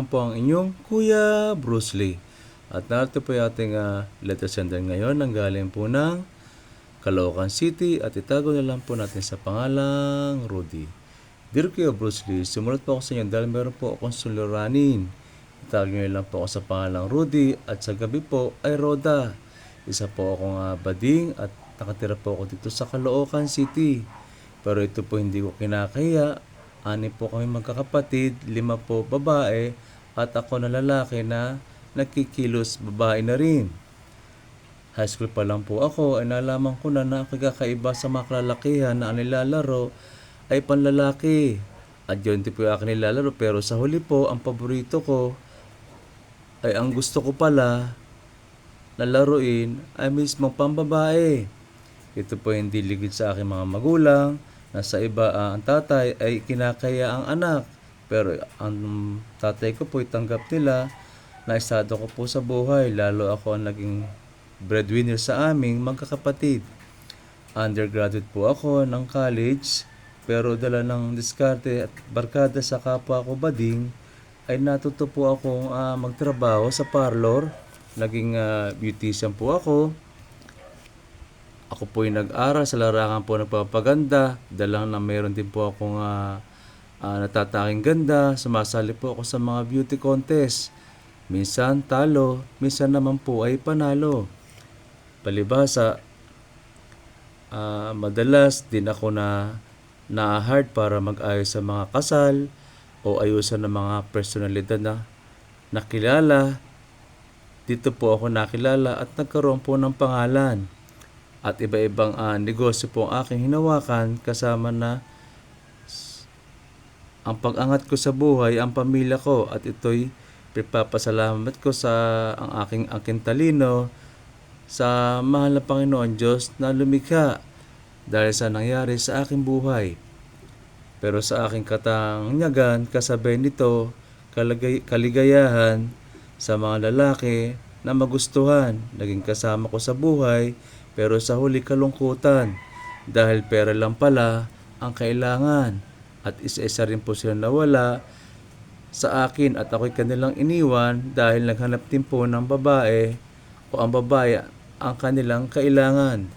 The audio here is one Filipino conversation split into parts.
Po ang inyong Kuya Bruce Lee. At narito po yung ating letter sender ngayon nang galing po ng Caloocan City at itago na lang po natin sa pangalang Rudy. Dear Kuya Bruce Lee, sumulat po ako sa inyo dahil meron po akong suliranin. Itago nyo lang po ako sa pangalang Rudy at sa gabi po ay Roda. Isa po akong bading at nakatira po ako dito sa Caloocan City. Pero ito po hindi ko kinakaya. 6 po kami magkakapatid, 5 po babae, at ako na lalaki na nagkikilos babae na rin. High school pa lang po ako ay nalaman ko na ako kakaiba sa mga kalalakihan na ang nilalaro ay panlalaki. At yun din po yung akin nilalaro pero sa huli po ang paborito ko ay ang gusto ko pala na laruin ay mismo pambabae. Ito po hindi ligid sa aking mga magulang. Nasa iba ang tatay ay kinakaya ang anak. Pero ang tatay ko po tanggap nila na estado ko po sa buhay. Lalo ako ang naging breadwinner sa aming magkakapatid. Undergraduate po ako ng college. Pero dala ng diskarte at barkada sa kapwa ko bading ay natuto po akong magtrabaho sa parlor. Naging beautician po ako. Ako po yung nag-aral sa larangan po ng pagpapaganda. Dalang na mayroon din po akong natataking ganda. Sumasali po ako sa mga beauty contest. Minsan talo, minsan naman po ay panalo. Palibhasa, madalas din ako na-hard para mag-ayos sa mga kasal o ayusan ng mga personalidad na nakilala. Dito po ako nakilala at nagkaroon po ng pangalan. At iba-ibang negosyo po ang aking hinawakan kasama na ang pag-angat ko sa buhay, ang pamilya ko. At ito'y pinapasalamat ko sa ang aking talino sa mahal na Panginoon Diyos na lumikha dahil sa nangyari sa aking buhay. Pero sa aking katangyagan, kasabay nito, kaligayahan sa mga lalaki na magustuhan, naging kasama ko sa buhay. Pero sa huli kalungkutan dahil pera lang pala ang kailangan at isa-isa rin po sila nawala sa akin at ako'y kanilang iniwan dahil naghanap din po ng babae o ang babae ang kanilang kailangan.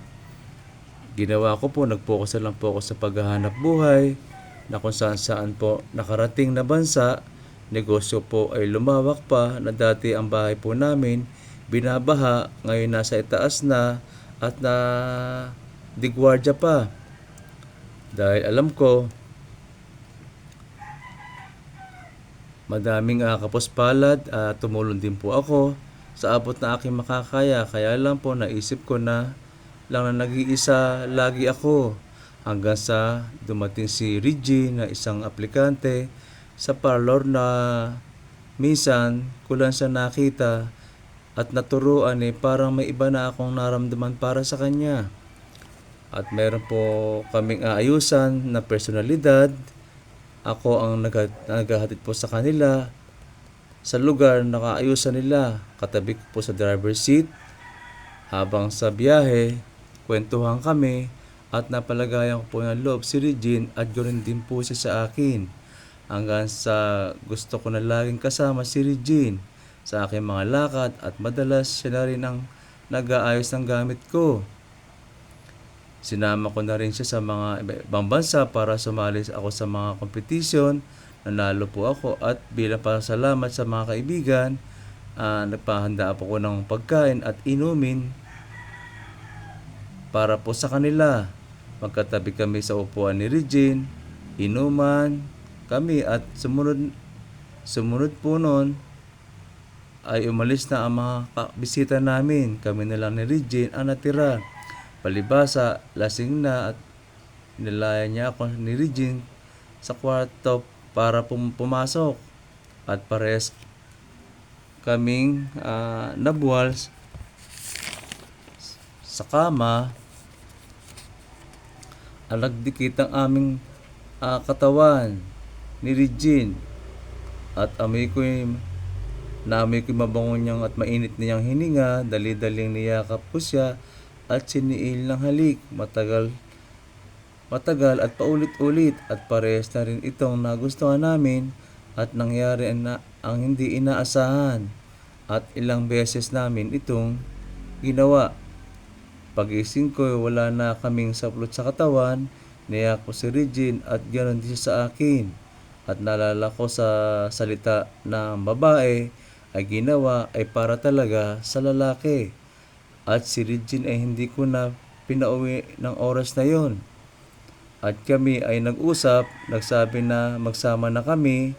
Ginawa ko po, nag-focus lang po ako sa paghahanap buhay na kung saan po nakarating na bansa. Negosyo po ay lumawak pa na dati ang bahay po namin binabaha, ngayon nasa itaas na at na digwardya pa. Dahil alam ko madaming kapuspalad, tumulong din po ako sa abot na aking makakaya. Kaya lang po naisip ko na nag-iisa lagi ako hanggang sa dumating si Regine na isang aplikante sa parlor na minsan ko lang siya nakita at naturuan parang may iba na akong naramdaman para sa kanya. At meron po kaming ayusan na personalidad. Ako ang naghahatid po sa kanila sa lugar na kaayusan nila. Katabi ko po sa driver's seat. Habang sa biyahe, kwentuhan kami at napalagayan ko po ng loob si Regine at ganoon din po siya sa akin. Hanggang sa gusto ko na laging kasama si Regine sa aking mga lakad at madalas siya na rin ang nag-aayos ng gamit ko. Sinama ko na rin siya sa mga ibang bansa para sumali ako sa mga competition. Nanalo po ako at bilang pasalamat sa mga kaibigan, nagpahanda po ko ng pagkain at inumin para po sa kanila. Magkatabi kami sa upuan ni Regine, inuman kami at sumunod po noon ay umalis na ang mga bisita namin. Kami na lang ni Regine ang natira. Palibhasa, lasing na at nilaya niya ako ni Regine sa kwarto para pumasok. At pares kaming nabuwal sa kama. Nagdikit ang aming katawan ni Regine at amoy ko'y mabango niyang at mainit niyang hininga. Dali-daling niyakap ko siya at siniil ng halik. Matagal at paulit-ulit at parehas na rin itong nagustuhan namin at nangyari na ang hindi inaasahan at ilang beses namin itong ginawa. Pagising ko, wala na kaming saplot sa katawan, niyak ko si Regine at ganoon din siya sa akin. At naalala ko sa salita ng babae ay ginawa ay para talaga sa lalaki. At si Regine ay hindi ko na pinauwi ng oras na yon. At kami ay nag-usap, nagsabi na magsama na kami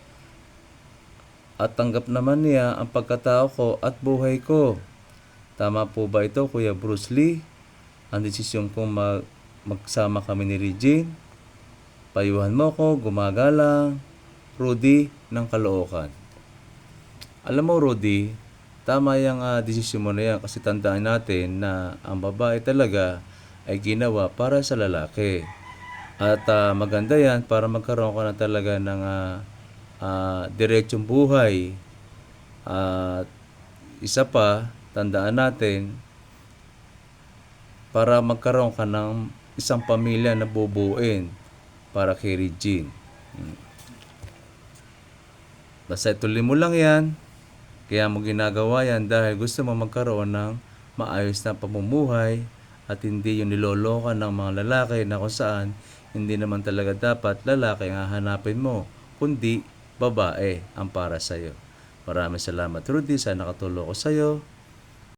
at tanggap naman niya ang pagkatao ko at buhay ko. Tama po ba ito, Kuya Bruce Lee? Ang desisyon kong magsama kami ni Regine. Payuhan mo ko, gumagalang, Rudy ng Caloocan. Alam mo, Rudy, tama yung desisyon mo na yan kasi tandaan natin na ang babae talaga ay ginawa para sa lalaki. At maganda yan para magkaroon ka na talaga ng diretsong buhay. At isa pa, tandaan natin, para magkaroon ka ng isang pamilya na bubuuin para kay Regine. Basta ituloy mo lang yan. Kaya mo ginagawa yan dahil gusto mo magkaroon ng maayos na pamumuhay at hindi yung niloloka ng mga lalaki na kung saan hindi naman talaga dapat lalaki ang hahanapin mo, kundi babae ang para sa'yo. Maraming salamat, Rudy. Sana nakatulong ko sa'yo.